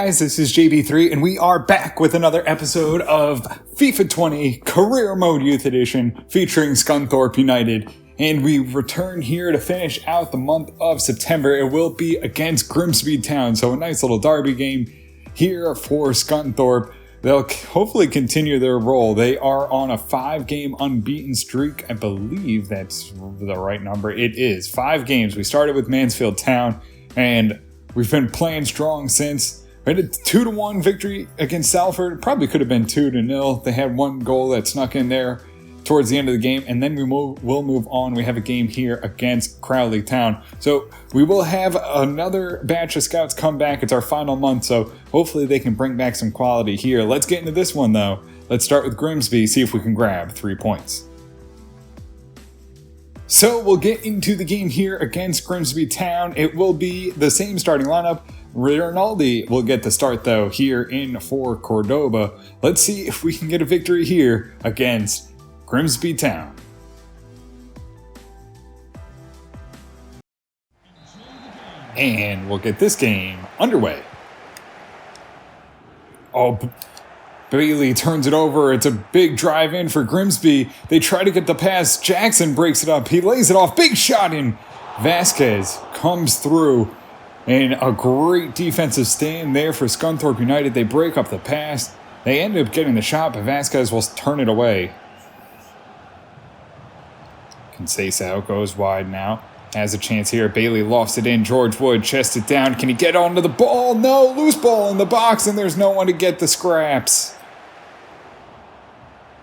guys, this is JB3 and we are back with another episode of FIFA 20 Career Mode Youth Edition featuring Scunthorpe United. And we return here to finish out the month of September. It will be against Grimsby Town, so a nice little derby game here for Scunthorpe. They'll hopefully continue their role. They are on a 5-game unbeaten streak. I believe that's the right number. It is 5 games. We started with Mansfield Town and we've been playing strong since. We had a 2-1 victory against Salford. Probably could have been 2-0. They had one goal that snuck in there towards the end of the game, and then we'll move on. We have a game here against Crowley Town. So we will have another batch of scouts come back. It's our final month, so hopefully they can bring back some quality here. Let's get into this one, though. Let's start with Grimsby, see if we can grab 3 points. So we'll get into the game here against Grimsby Town. It will be the same starting lineup. Rinaldi will get the start, though, here in for Cordoba. Let's see if we can get a victory here against Grimsby Town. And we'll get this game underway. Oh, Bailey turns it over. It's a big drive in for Grimsby. They try to get the pass. Jackson breaks it up. He lays it off. Big shot in. Vasquez comes through. And a great defensive stand there for Scunthorpe United. They break up the pass. They end up getting the shot, but Vasquez will turn it away. Conceição goes wide now. Has a chance here. Bailey lofts it in. George Wood chests it down. Can he get onto the ball? No, loose ball in the box, and there's no one to get the scraps.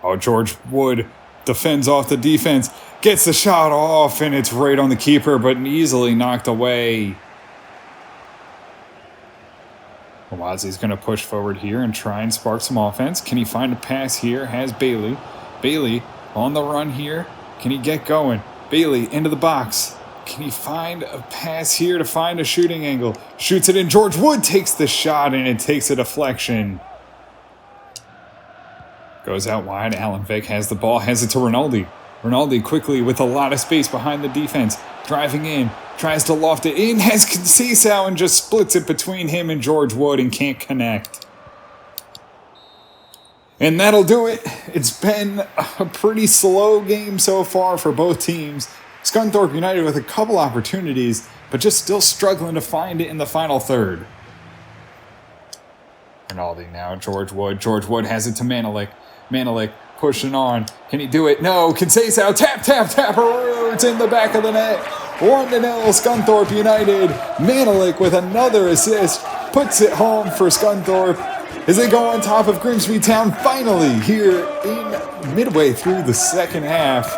Oh, George Wood defends off the defense. Gets the shot off, and it's right on the keeper, but easily knocked away. Owazi's going to push forward here and try and spark some offense. Can he find a pass here? Has Bailey. Bailey on the run here. Can he get going? Bailey into the box. Can he find a pass here to find a shooting angle? Shoots it in. George Wood takes the shot, and it takes a deflection. Goes out wide. Alan Vick has the ball. Has it to Rinaldi. Rinaldi quickly with a lot of space behind the defense. Driving in. Tries to loft it in. Has Conceição and just splits it between him and George Wood and can't connect. And that'll do it. It's been a pretty slow game so far for both teams. Scunthorpe United with a couple opportunities, but just still struggling to find it in the final third. Rinaldi now, George Wood. George Wood has it to Manelik. Manelik pushing on. Can he do it? No. Conceição, tap, it's in the back of the net. 1-0 Scunthorpe United. Manelik with another assist. Puts it home for Scunthorpe as they go on top of Grimsby Town finally here in midway through the second half.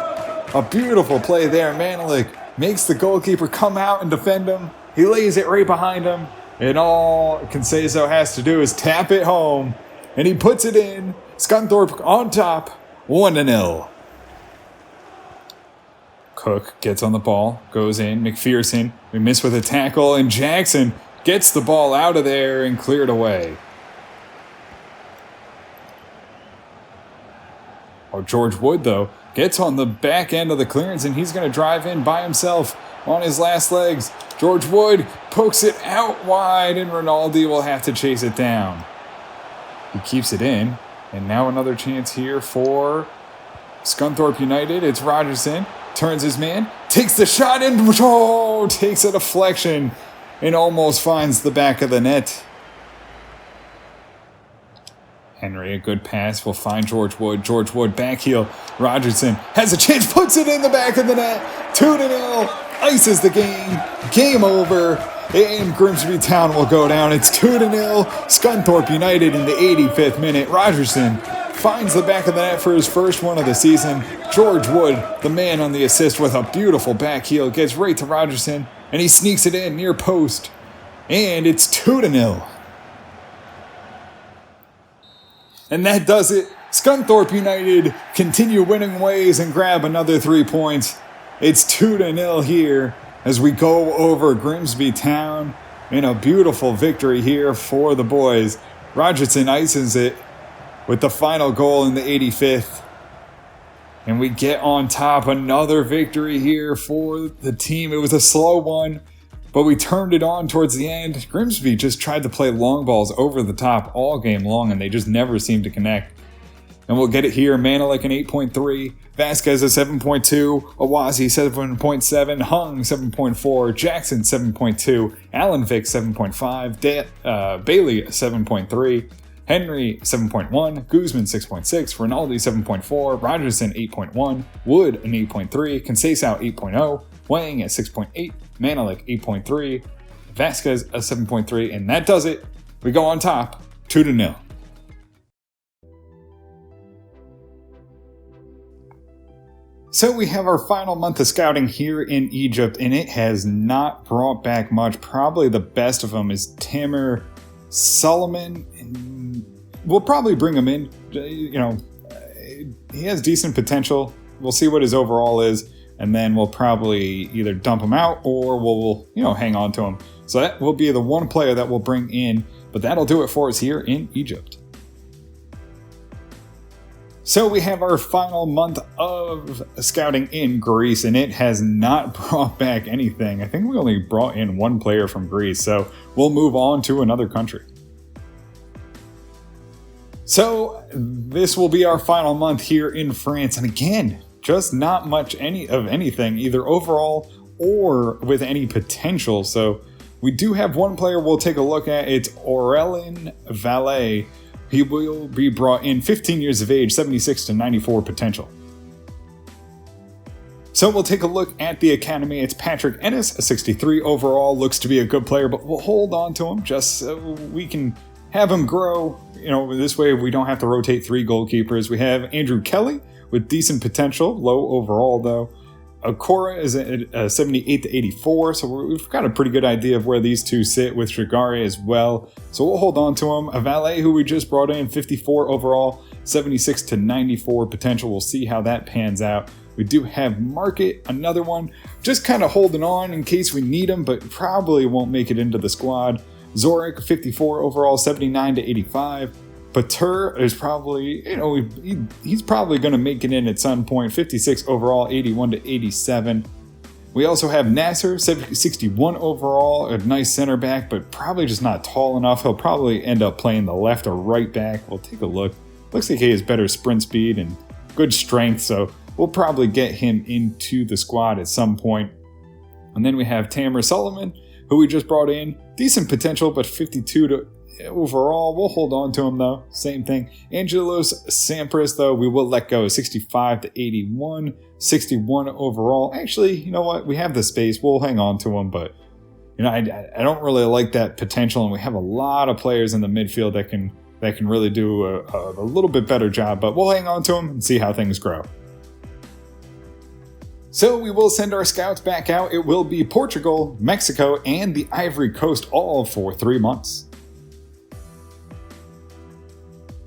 A beautiful play there. Manelik makes the goalkeeper come out and defend him. He lays it right behind him. And all Conceição has to do is tap it home. And he puts it in. Scunthorpe on top. 1-0. Cook gets on the ball. Goes in. McPherson. We miss with a tackle. And Jackson gets the ball out of there and cleared away. Oh, George Wood, though, gets on the back end of the clearance, and he's going to drive in by himself on his last legs. George Wood pokes it out wide, and Rinaldi will have to chase it down. He keeps it in, and now another chance here for Scunthorpe United. It's Rogerson, turns his man, takes the shot, and takes a deflection, and almost finds the back of the net. Henry, a good pass, will find George Wood. George Wood, back heel. Rogerson has a chance, puts it in the back of the net. 2-0, ices the game. Game over, and Grimsby Town will go down. It's 2-0, Scunthorpe United in the 85th minute. Rogerson finds the back of the net for his first one of the season. George Wood, the man on the assist with a beautiful back heel, gets right to Rogerson, and he sneaks it in near post. And it's 2-0. And that does it. Scunthorpe United continue winning ways and grab another 3 points. It's 2-0 here as we go over Grimsby Town in a beautiful victory here for the boys. Rogerson ices it with the final goal in the 85th. And we get on top, another victory here for the team. It was a slow one, but we turned it on towards the end. Grimsby just tried to play long balls over the top all game long, and they just never seemed to connect. And we'll get it here. Manelik an 8.3, Vasquez a 7.2, Awazi 7.7, Hung 7.4, Jackson 7.2, Allen Vick 7.5, Bailey 7.3, Henry 7.1, Guzman 6.6, Rinaldi 7.4, Rogerson 8.1, Wood an 8.3, Conceição 8.0, Wang at 6.8, Manelik 8.3, Vasquez a 7.3, and that does it. We go on top 2-0. So we have our final month of scouting here in Egypt, and it has not brought back much. Probably the best of them is Tamer Solomon, and we'll probably bring him in. You know, he has decent potential. We'll see what his overall is, and then we'll probably either dump him out or we'll hang on to him. So that will be the one player that we'll bring in, but that'll do it for us here in Egypt. So we have our final month of scouting in Greece, and it has not brought back anything. I think we only brought in one player from Greece, so we'll move on to another country. So this will be our final month here in France, and again, just not much of anything, either overall or with any potential. So we do have one player we'll take a look at. It's Aurélien Valet. He will be brought in 15 years of age, 76 to 94 potential. So we'll take a look at the academy. It's Patrick Ennis, a 63 overall, looks to be a good player, but we'll hold on to him just so we can have him grow. This way we don't have to rotate 3 goalkeepers. We have Andrew Kelly with decent potential, low overall though. Akora is at 78 to 84, so we've got a pretty good idea of where these two sit with Shigari as well. So we'll hold on to him. A Valet, who we just brought in, 54 overall, 76 to 94 potential. We'll see how that pans out. We do have Market, another one, just kind of holding on in case we need him, but probably won't make it into the squad. Zorik, 54 overall, 79 to 85. Pater is probably, he's probably going to make it in at some point. 56 overall, 81 to 87. We also have Nasser, 61 overall, a nice center back, but probably just not tall enough. He'll probably end up playing the left or right back. We'll take a look. Looks like he has better sprint speed and good strength, so we'll probably get him into the squad at some point. And then we have Tamer Solomon, who we just brought in. Decent potential, but 52 to overall. We'll hold on to him though. Same thing. Angelos Sampras though, we will let go. 65 to 81. 61 overall. Actually, you know what? We have the space. We'll hang on to him, but I don't really like that potential, and we have a lot of players in the midfield that can really do a little bit better job, but we'll hang on to him and see how things grow. So we will send our scouts back out. It will be Portugal, Mexico, and the Ivory Coast all for 3 months.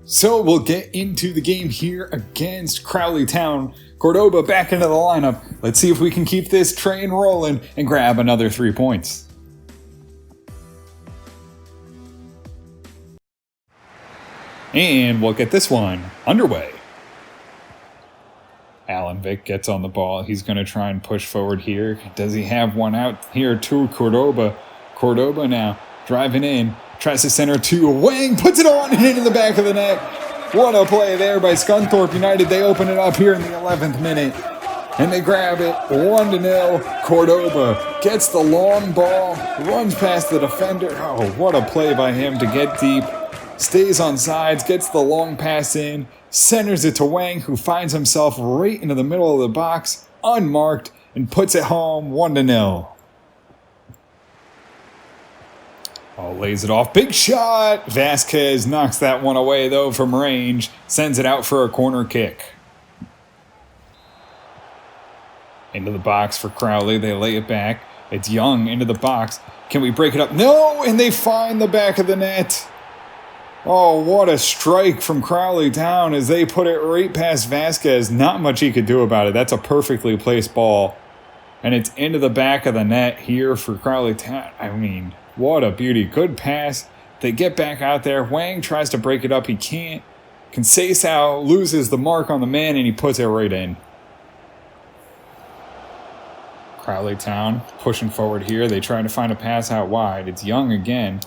So we'll get into the game here against Crowley Town. Cordoba back into the lineup. Let's see if we can keep this train rolling and grab another 3 points. And we'll get this one underway. Allen Vick gets on the ball. He's going to try and push forward here. Does he have one out here to Cordoba? Cordoba now driving in. Tries to center to Wang, puts it on and into the back of the net. What a play there by Scunthorpe United. They open it up here in the 11th minute, and they grab it 1-0. Cordoba gets the long ball, runs past the defender. Oh, what a play by him to get deep. Stays on sides, gets the long pass in, centers it to Wang, who finds himself right into the middle of the box, unmarked, and puts it home 1-0. Oh, lays it off. Big shot! Vasquez knocks that one away, though, from range. Sends it out for a corner kick. Into the box for Crowley. They lay it back. It's Young into the box. Can we break it up? No! And they find the back of the net. Oh, what a strike from Crowley Town as they put it right past Vasquez. Not much he could do about it. That's a perfectly placed ball. And it's into the back of the net here for Crowley Town. I mean, what a beauty. Good pass. They get back out there. Wang tries to break it up. He can't. Conceição loses the mark on the man, and he puts it right in. Crowley Town pushing forward here. They try to find a pass out wide. It's Young again.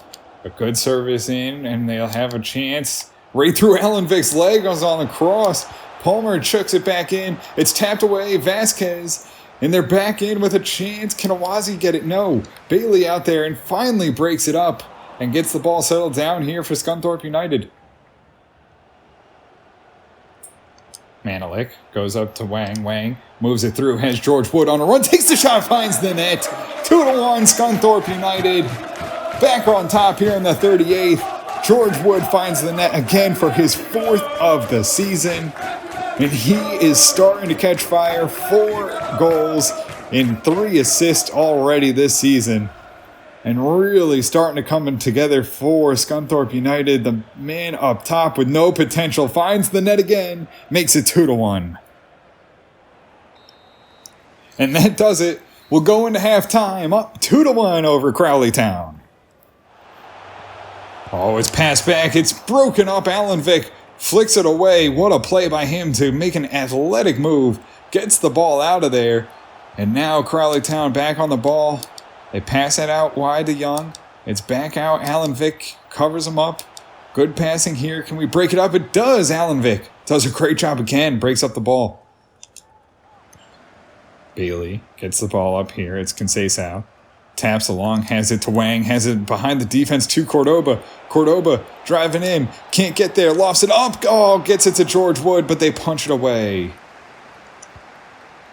A good service in, and they'll have a chance. Right through Alan Vick's leg goes on the cross. Palmer chucks it back in. It's tapped away. Vasquez. And they're back in with a chance. Can Awazi get it? No. Bailey out there and finally breaks it up and gets the ball settled down here for Scunthorpe United. Manelik goes up to Wang. Wang moves it through, has George Wood on a run, takes the shot, finds the net. 2-1 Scunthorpe United. Back on top here in the 38th. George Wood finds the net again for his 4th of the season. And he is starting to catch fire. 4 goals and 3 assists already this season. And really starting to come together for Scunthorpe United. The man up top with no potential finds the net again. Makes it 2-1. And that does it. We'll go into halftime up 2-1 over Crowley Town. Oh, it's passed back. It's broken up. Alan Vick flicks it away. What a play by him to make an athletic move. Gets the ball out of there. And now Crowley Town back on the ball. They pass it out wide to Young. It's back out. Alan Vick covers him up. Good passing here. Can we break it up? It does. Alan Vick does a great job again. Breaks up the ball. Bailey gets the ball up here. It's Conceição. Taps along. Has it to Wang. Has it behind the defense to Cordoba. Cordoba driving in. Can't get there. Lofts it up. Oh, gets it to George Wood, but they punch it away.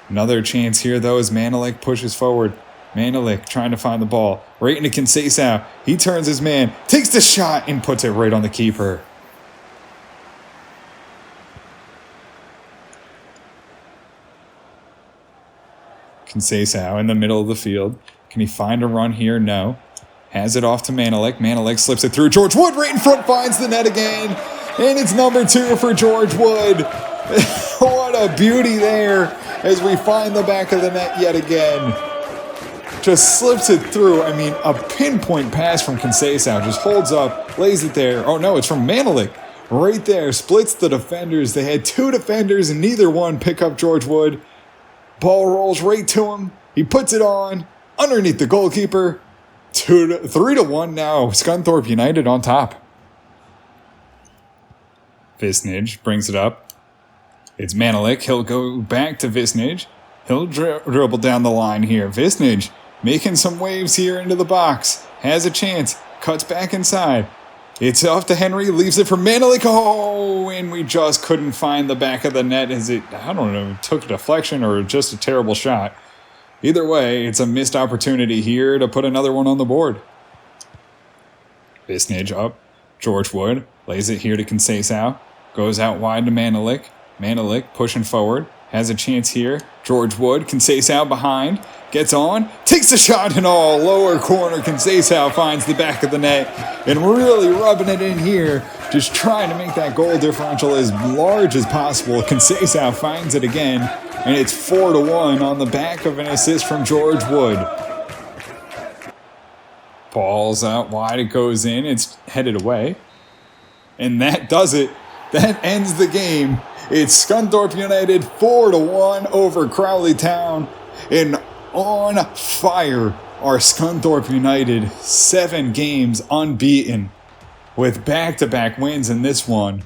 Another chance here, though, as Manelik pushes forward. Manelik trying to find the ball. Right into Conceição. He turns his man. Takes the shot and puts it right on the keeper. Conceição in the middle of the field. Can he find a run here? No. Has it off to Manelik. Manelik slips it through. George Wood right in front finds the net again. And it's number 2 for George Wood. What a beauty there as we find the back of the net yet again. Just slips it through. I mean, a pinpoint pass from Conceição. Just holds up, lays it there. Oh no, it's from Manelik. Right there, splits the defenders. They had 2 defenders and neither one pick up George Wood. Ball rolls right to him. He puts it on underneath the goalkeeper. 3-1 now. Scunthorpe United on top. Visnage brings it up. It's Manelik. He'll go back to Visnage. He'll dribble down the line here. Visnage making some waves here into the box. Has a chance. Cuts back inside. It's off to Henry. Leaves it for Manelik. Oh, and we just couldn't find the back of the net as it, I don't know, took a deflection or just a terrible shot. Either way, it's a missed opportunity here to put another one on the board. Visnage up. George Wood lays it here to Conceição. Goes out wide to Manelik. Manelik pushing forward. Has a chance here. George Wood. Conceição behind. Gets on. Takes the shot and all. Lower corner. Conceição finds the back of the net. And really rubbing it in here. Just trying to make that goal differential as large as possible. Conceição finds it again. And it's 4-1 on the back of an assist from George Wood. Ball's out wide. It goes in. It's headed away. And that does it. That ends the game. It's Scunthorpe United 4-1 over Crowley Town. And on fire are Scunthorpe United. 7 games unbeaten with back-to-back wins in this one.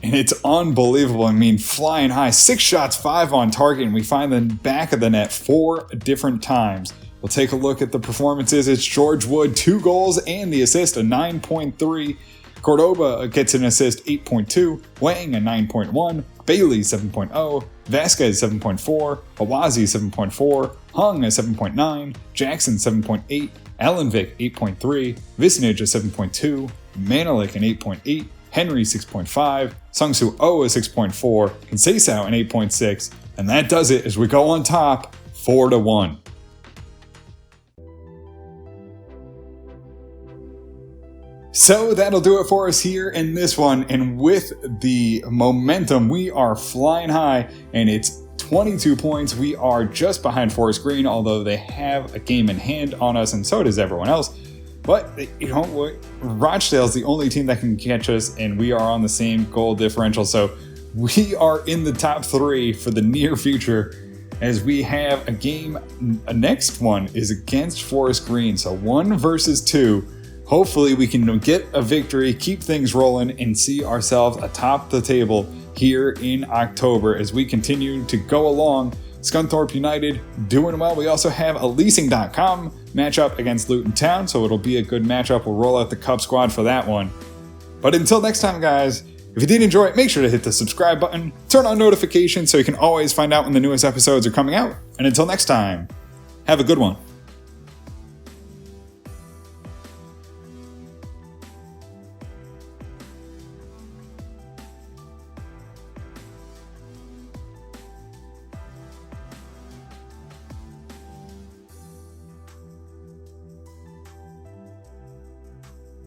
And it's unbelievable. I mean, flying high. 6 shots, 5 on target, and we find the back of the net 4 different times. We'll take a look at the performances. It's George Wood, 2 goals and the assist, a 9.3. Cordoba gets an assist, 8.2. Wang, a 9.1. Bailey, 7.0. Vasquez, 7.4. Awazi, 7.4. Hung, a 7.9. Jackson, 7.8. Alan Vick, 8.3. Visnage, a 7.2. Manelik, an 8.8. Henry, 6.5. Sungsu Oh, a 6.4. Conceição, an 8.6. And that does it as we go on top, 4-1. So that'll do it for us here in this one, and with the momentum, we are flying high, and it's 22 points. We are just behind Forest Green, although they have a game in hand on us, and so does everyone else. But, you know, Rochdale's the only team that can catch us, and we are on the same goal differential, so we are in the top 3 for the near future. as we have a game. A next one is against Forest Green, so 1 versus 2. Hopefully we can get a victory, keep things rolling, and see ourselves atop the table here in October as we continue to go along. Scunthorpe United doing well. We also have a leasing.com matchup against Luton Town, so it'll be a good matchup. We'll roll out the Cup squad for that one. But until next time, guys, if you did enjoy it, make sure to hit the subscribe button, turn on notifications so you can always find out when the newest episodes are coming out. And until next time, have a good one.